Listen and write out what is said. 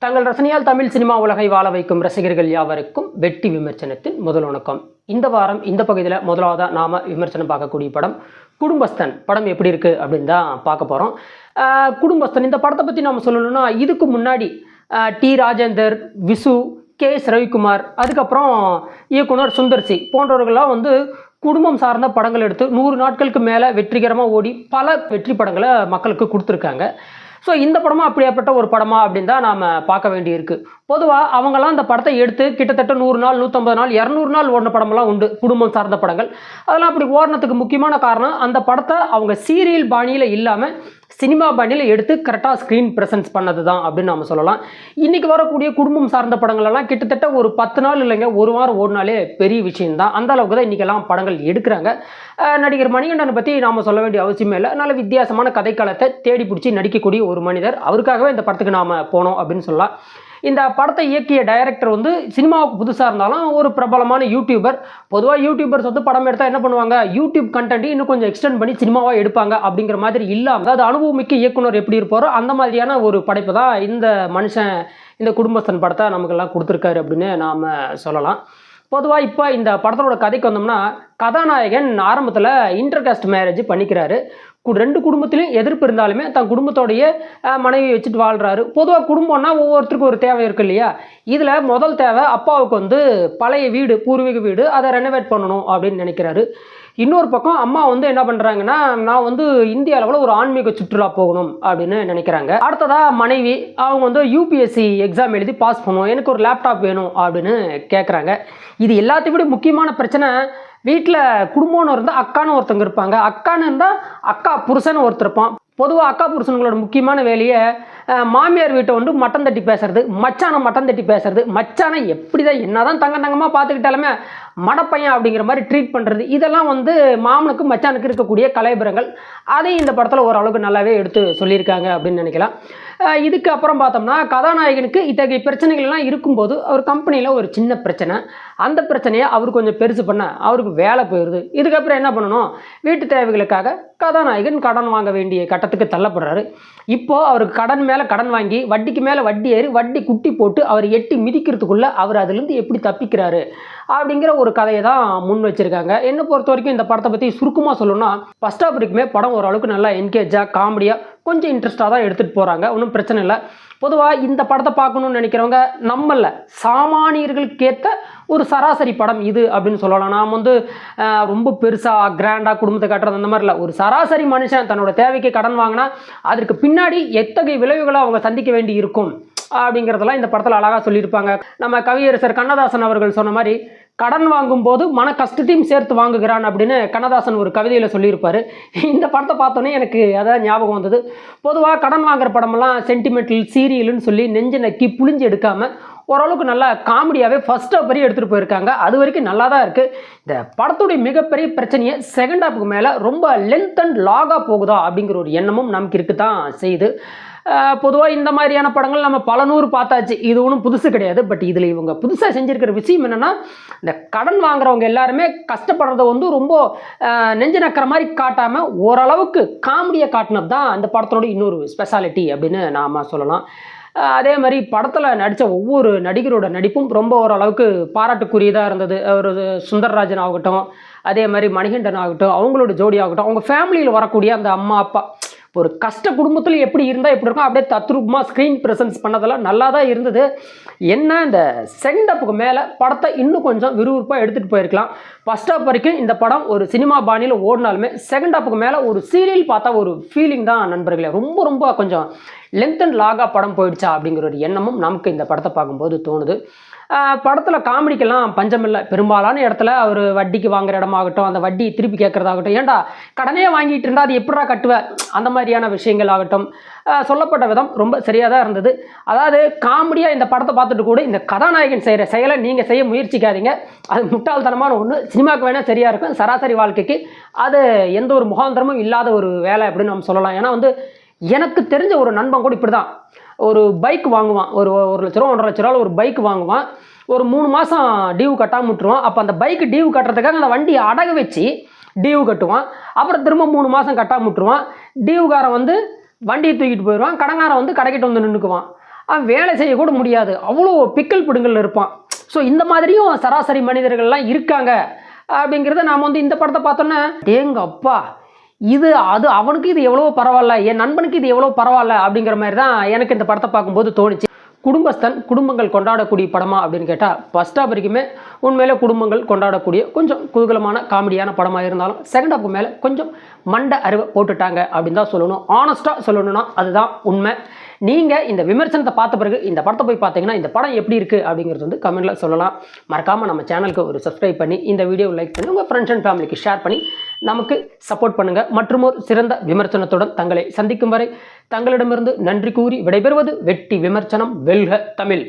தங்கள் ரசனையால் தமிழ் சினிமா உலகை வாழ வைக்கும் ரசிகர்கள் யாவருக்கும் வெற்றி விமர்சனத்தின் முதல் வணக்கம். இந்த வாரம் இந்த பகுதியில் முதலாவதாக நாம் விமர்சனம் பார்க்கக்கூடிய படம் குடும்பஸ்தன். படம் எப்படி இருக்குது அப்படின்னு தான் பார்க்க போகிறோம். குடும்பஸ்தன் இந்த படத்தை பற்றி நாம் சொல்லணும்னா, இதுக்கு முன்னாடி T Rajendar, Visu, K S Ravikumar, அதுக்கப்புறம் இயக்குனர் சுந்தர்சி போன்றவர்கள்லாம் குடும்பம் சார்ந்த படங்கள் எடுத்து 100 நாட்களுக்கு மேலே வெற்றிகரமாக ஓடி பல வெற்றி படங்களை மக்களுக்கு கொடுத்துருக்காங்க. ஸோ இந்த படமும் அப்படியேப்பட்ட ஒரு படமா அப்படின்னு தான் நாம் பார்க்க வேண்டியிருக்கு. பொதுவாக அவங்களாம் இந்த படத்தை எடுத்து கிட்டத்தட்ட 100 நாள், 150 நாள், 200 நாள் ஓடின படமெல்லாம் உண்டு, குடும்பம் சார்ந்த படங்கள். அதெல்லாம் அப்படி ஓடினதுக்கு முக்கியமான காரணம், அந்த படத்தை அவங்க சீரியல் பாணியில் இல்லாமல் சினிமா பாணியில் எடுத்து கரெக்டாக ஸ்க்ரீன் ப்ரெசன்ஸ் பண்ணது தான் அப்படின்னு நம்ம சொல்லலாம். இன்றைக்கி வரக்கூடிய குடும்பம் சார்ந்த படங்களெல்லாம் கிட்டத்தட்ட ஒரு 10 நாள் இல்லைங்க, ஒரு வாரம் ஓடினாலே பெரிய விஷயம்தான். அந்த அளவுக்கு தான் இன்றைக்கெல்லாம் படங்கள் எடுக்கிறாங்க. நடிகர் மணிகண்டனை பற்றி நாம் சொல்ல வேண்டிய அவசியமே இல்லை. நல்ல வித்தியாசமான கதைக்களத்தை தேடி பிடிச்சி நடிக்கக்கூடிய ஒரு மனிதர். அவருக்காகவே இந்த படத்துக்கு நாம் போனோம் அப்படின்னு சொல்லலாம். இந்த படத்தை இயக்கிய டைரக்டர் சினிமாவுக்கு புதுசாக இருந்தாலும் ஒரு பிரபலமான யூடியூபர். பொதுவாக யூடியூபர்ஸ் படம் எடுத்தால் என்ன பண்ணுவாங்க, யூடியூப் கண்டென்ட் இன்னும் கொஞ்சம் எக்ஸ்டெண்ட் பண்ணி சினிமாவாக எடுப்பாங்க அப்படிங்கிற மாதிரி இல்லாமல், அதாவது அனுபவமிக்க இயக்குனர் எப்படி இருப்பாரோ அந்த மாதிரியான ஒரு படைப்பு தான் இந்த மனுஷன் இந்த குடும்பஸ்தன் படத்தை நமக்கெல்லாம் கொடுத்துருக்காரு அப்படின்னு நாம் சொல்லலாம். பொதுவாக இப்போ இந்த படத்தோட கதைக்கு வந்தோம்னா, கதாநாயகன் ஆரம்பத்தில் இன்டர்காஸ்ட் மேரேஜ் பண்ணிக்கிறாரு. 2 குடும்பத்திலையும் எதிர்ப்பு இருந்தாலுமே தன் குடும்பத்தோடைய மனைவியை வச்சுட்டு வாழ்கிறாரு. பொதுவாக குடும்பம்னா ஒவ்வொருத்தருக்கும் ஒரு தேவை இருக்கு இல்லையா. இதில் முதல் தேவை, அப்பாவுக்கு பழைய வீடு, பூர்வீக வீடு, அதை ரெனோவேட் பண்ணணும் அப்படின்னு நினைக்கிறாரு. இன்னொரு பக்கம் அம்மா என்ன பண்ணுறாங்கன்னா, நான் இந்திய அளவில் ஒரு ஆன்மீக சுற்றுலா போகணும் அப்படின்னு நினைக்கிறாங்க. அடுத்ததாக மனைவி, அவங்க யூபிஎஸ்சி எக்ஸாம் எழுதி பாஸ் பண்ணணும், எனக்கு ஒரு லேப்டாப் வேணும் அப்படின்னு கேட்குறாங்க. இது எல்லாத்தையும் விட முக்கியமான பிரச்சனை, வீட்டில் குடும்பம்னு இருந்தால் அக்கான்னு ஒருத்தவங்க இருப்பாங்க, அக்கான்னு இருந்தால் அக்கா புருஷன் ஒருத்தர் இருப்பான். பொதுவாக அக்கா புருஷனுங்களோட முக்கியமான வேலையை மாமியார் வீட்டை மட்டம் தட்டி பேசுறது, மச்சானை மட்டம் தட்டி பேசுறது, மச்சானை எப்படி தான் என்ன தான் தங்கமாக பார்த்துக்கிட்டாலுமே மடப்பையன் அப்படிங்கிற மாதிரி ட்ரீட் பண்ணுறது, இதெல்லாம் மாமனுக்கு மச்சானுக்கு இருக்கக்கூடிய கலைபுரங்கள். அதையும் இந்த படத்தில் ஓரளவுக்கு நல்லாவே எடுத்து சொல்லியிருக்காங்க அப்படின்னு நினைக்கலாம். இதுக்கு அப்புறம் பார்த்தோம்னா, கதாநாயகனுக்கு இத்தகைய பிரச்சனைகள்லாம் இருக்கும்போது அவர் கம்பெனியில் ஒரு சின்ன பிரச்சனை, அந்த பிரச்சனையை அவர் கொஞ்சம் பெருசு பண்ண அவருக்கு வேலை போயிடுது. இதுக்கப்புறம் என்ன பண்ணணும், வீட்டு தேவைகளுக்காக கதாநாயகன் கடன் வாங்க வேண்டிய கட்டத்துக்கு தள்ளப்படுறாரு. இப்போது அவருக்கு கடன் மேலே கடன் வாங்கி வட்டிக்கு மேலே வட்டி ஏறி வட்டி குட்டி போட்டு அவர் எட்டி மிதிக்கிறதுக்குள்ளே அவர் அதுலேருந்து எப்படி தப்பிக்கிறாரு அப்படிங்கிற ஒரு கதையை தான் முன் வச்சுருக்காங்க. என்னை பொறுத்த வரைக்கும் இந்த படத்தை பற்றி சுருக்கமாக சொல்லணும்னா, ஃபர்ஸ்ட் ஹாஃப் வரைக்குமே படம் ஓரளவுக்கு நல்லா என்கேஜாக காமெடியாக கொஞ்சம் இன்ட்ரெஸ்டாக தான் எடுத்துகிட்டு போகிறாங்க, ஒன்றும் பிரச்சனை இல்லை. பொதுவாக இந்த படத்தை பார்க்கணுன்னு நினைக்கிறவங்க நம்மள சாமானியர்களுக்கேற்ற ஒரு சராசரி படம் இது அப்படின்னு சொல்லலாம். நாம் ரொம்ப பெருசாக கிராண்டாக குடும்பத்தை காட்டுறது அந்த மாதிரி இல்லை. ஒரு சராசரி மனுஷன் தன்னோட தேவைக்கு கடன் வாங்கினா அதற்கு பின்னாடி எத்தகைய விளைவுகளை அவங்க சந்திக்க வேண்டி இருக்கும் அப்படிங்கிறதெல்லாம் இந்த படத்தில் அழகாக சொல்லியிருப்பாங்க. நம்ம கவியரசர் கண்ணதாசன் அவர்கள் சொன்ன மாதிரி, கடன் வாங்கும்போது மன கஷ்டத்தையும் சேர்த்து வாங்குகிறான் அப்படின்னு கண்ணதாசன் ஒரு கவிதையில் சொல்லியிருப்பார். இந்த படத்தை பார்த்தோன்னே எனக்கு அதான் ஞாபகம் வந்தது. பொதுவாக கடன் வாங்குற படமெல்லாம் சென்டிமெண்டல் சீரியல்னு சொல்லி நெஞ்சு நக்கி புளிஞ்சு எடுக்காமல் ஓரளவுக்கு நல்லா காமெடியாகவே ஃபர்ஸ்ட் ஹாஃப் வரையும் எடுத்துகிட்டு போயிருக்காங்க. அது வரைக்கும் நல்லா தான் இருக்குது. இந்த படத்துடைய மிகப்பெரிய பிரச்சனையை செகண்ட் ஹாஃபுக்கு மேலே ரொம்ப லென்த் அண்ட் லாகாக போகுதா அப்படிங்கிற ஒரு எண்ணமும் நமக்கு இருக்கு தான் செய்யுது. பொதுவாக இந்த மாதிரியான படங்கள் நம்ம பல நூறு பார்த்தாச்சு, இது ஒன்றும் புதுசு கிடையாது. பட் இதில் இவங்க புதுசாக செஞ்சுருக்கிற விஷயம் என்னென்னா, இந்த கடன் வாங்குறவங்க எல்லாருமே கஷ்டப்படுறத ரொம்ப நெஞ்சு நக்கிற மாதிரி காட்டாமல் ஓரளவுக்கு காமெடியாக காட்டினது தான் அந்த படத்தோட இன்னொரு ஸ்பெஷாலிட்டி அப்படின்னு நாம் சொல்லலாம். அதே மாதிரி படத்தில் நடித்த ஒவ்வொரு நடிகரோட நடிப்பும் ரொம்ப ஓரளவுக்கு பாராட்டுக்குரியதாக இருந்தது. ஒரு சுந்தர்ராஜன் ஆகட்டும், அதே மாதிரி மணிகண்டன் ஆகட்டும், அவங்களோட ஜோடி ஆகட்டும், அவங்க ஃபேமிலியில் வரக்கூடிய அந்த அம்மா அப்பா, ஒரு கஷ்ட குடும்பத்தில் எப்படி இருந்தால் எப்படி இருக்கும் அப்படியே தத்ரூபமாக ஸ்க்ரீன் ப்ரெசன்ஸ் பண்ணதெல்லாம் நல்லா தான் இருந்தது. என்ன, இந்த செகண்ட் ஹாஃபுக்கு மேலே படத்தை இன்னும் கொஞ்சம் விறுவிறுப்பாக எடுத்துகிட்டு போயிருக்கலாம். ஃபர்ஸ்ட் ஹாஃப் வரைக்கும் இந்த படம் ஒரு சினிமா பாணியில் ஓடினாலுமே செகண்ட் ஹாஃபுக்கு மேலே ஒரு சீரியல் பார்த்தா ஒரு ஃபீலிங் தான் நண்பர்களே. ரொம்ப ரொம்ப கொஞ்சம் லென்த் அண்ட் லாகாக படம் போயிடுச்சா அப்படிங்கிற ஒரு எண்ணமும் நமக்கு இந்த படத்தை பார்க்கும்போது தோணுது. படத்தில் காமெடிக்கெல்லாம் பஞ்சமில்லை. பெரும்பாலான இடத்துல அவர் வட்டிக்கு வாங்குற இடமாகட்டும், அந்த வட்டி திருப்பி கேட்குறதாகட்டும், ஏன்டா கடனே வாங்கிட்டு இருந்தால் அது எப்படா கட்டுவேன், அந்த மாதிரியான விஷயங்கள் ஆகட்டும், சொல்லப்பட்ட விதம் ரொம்ப சரியாக தான் இருந்தது. அதாவது காமெடியாக இந்த படத்தை பார்த்துட்டு கூட இந்த கதாநாயகன் செய்கிற செயலை நீங்கள் செய்ய முயற்சிக்காதீங்க. அது முட்டாள்தனமான ஒன்று. சினிமாவுக்கு வேணால் சரியாக இருக்கும், சராசரி வாழ்க்கைக்கு அது எந்த ஒரு முகாந்திரமும் இல்லாத ஒரு வேலை அப்படின்னு நம்ம சொல்லலாம். ஏன்னா எனக்கு தெரிஞ்ச ஒரு நண்பன் கூட இப்படி தான் ஒரு பைக் வாங்குவான். ஒரு 1 லட்ச ரூபா 1.5 லட்ச ரூபா ஒரு பைக் வாங்குவான். ஒரு 3 மாதம் டியூ கட்டாமல் விட்டுருவான். அப்போ அந்த பைக்கு டியூ கட்டுறதுக்காக அந்த வண்டியை அடகு வச்சு டியூ கட்டுவான். அப்புறம் திரும்ப 3 மாதம் கட்டாமல் விட்டுருவான். டியூகாரன் வண்டியை தூக்கிட்டு போயிடுவான். கடங்காரன் கடைக்கிட்டு நின்றுக்குவான். அவன் வேலை செய்யக்கூட முடியாது, அவ்வளோ பிக்கல் பிடுங்கல் இருப்பான். ஸோ இந்த மாதிரியும் சராசரி மனிதர்கள்லாம் இருக்காங்க அப்படிங்கிறத நாம் வந்து இந்த படத்தை பார்த்தோன்னே ஏங்க அப்பா இது அது அவனுக்கு இது எவ்வளோ பரவாயில்ல, என் நண்பனுக்கு இது எவ்வளோ பரவாயில்ல அப்படிங்கிற மாதிரி தான் எனக்கு இந்த படத்தை பார்க்கும்போது தோணுச்சு. குடும்பஸ்தன் குடும்பங்கள் கொண்டாடக்கூடிய படமா அப்படின்னு கேட்டால் ஃபர்ஸ்ட் ஹாப் வரைக்குமே உண்மையிலே குடும்பங்கள் கொண்டாடக்கூடிய கொஞ்சம் குதூகலமான காமெடியான படமாக இருந்தாலும் செகண்ட் ஹாப்புக்கு மேலே கொஞ்சம் மண்டை அறுவை போட்டுட்டாங்க அப்படின்னு தான் சொல்லணும். ஆனஸ்ட்டாக சொல்லணும்னா அதுதான் உண்மை. நீங்கள் இந்த விமர்சனத்தை பார்த்த பிறகு இந்த படத்தை போய் பார்த்தீங்கன்னா இந்த படம் எப்படி இருக்குது அப்படிங்கிறது வந்து கமெண்ட்டில் சொல்லலாம். மறக்காமல் நம்ம சேனலுக்கு ஒரு சப்ஸ்கிரைப் பண்ணி இந்த வீடியோவை லைக் பண்ணி உங்கள் ஃப்ரெண்ட்ஸ் அண்ட் ஃபேமிலிக்கு ஷேர் பண்ணி நமக்கு சப்போர்ட் பண்ணுங்கள். மற்றும் ஒரு சிறந்த விமர்சனத்துடன் தங்களை சந்திக்கும் வரை தங்களிடமிருந்து நன்றி கூறி விடைபெறுவது வெட்டி விமர்சனம். வெல்க தமிழ்.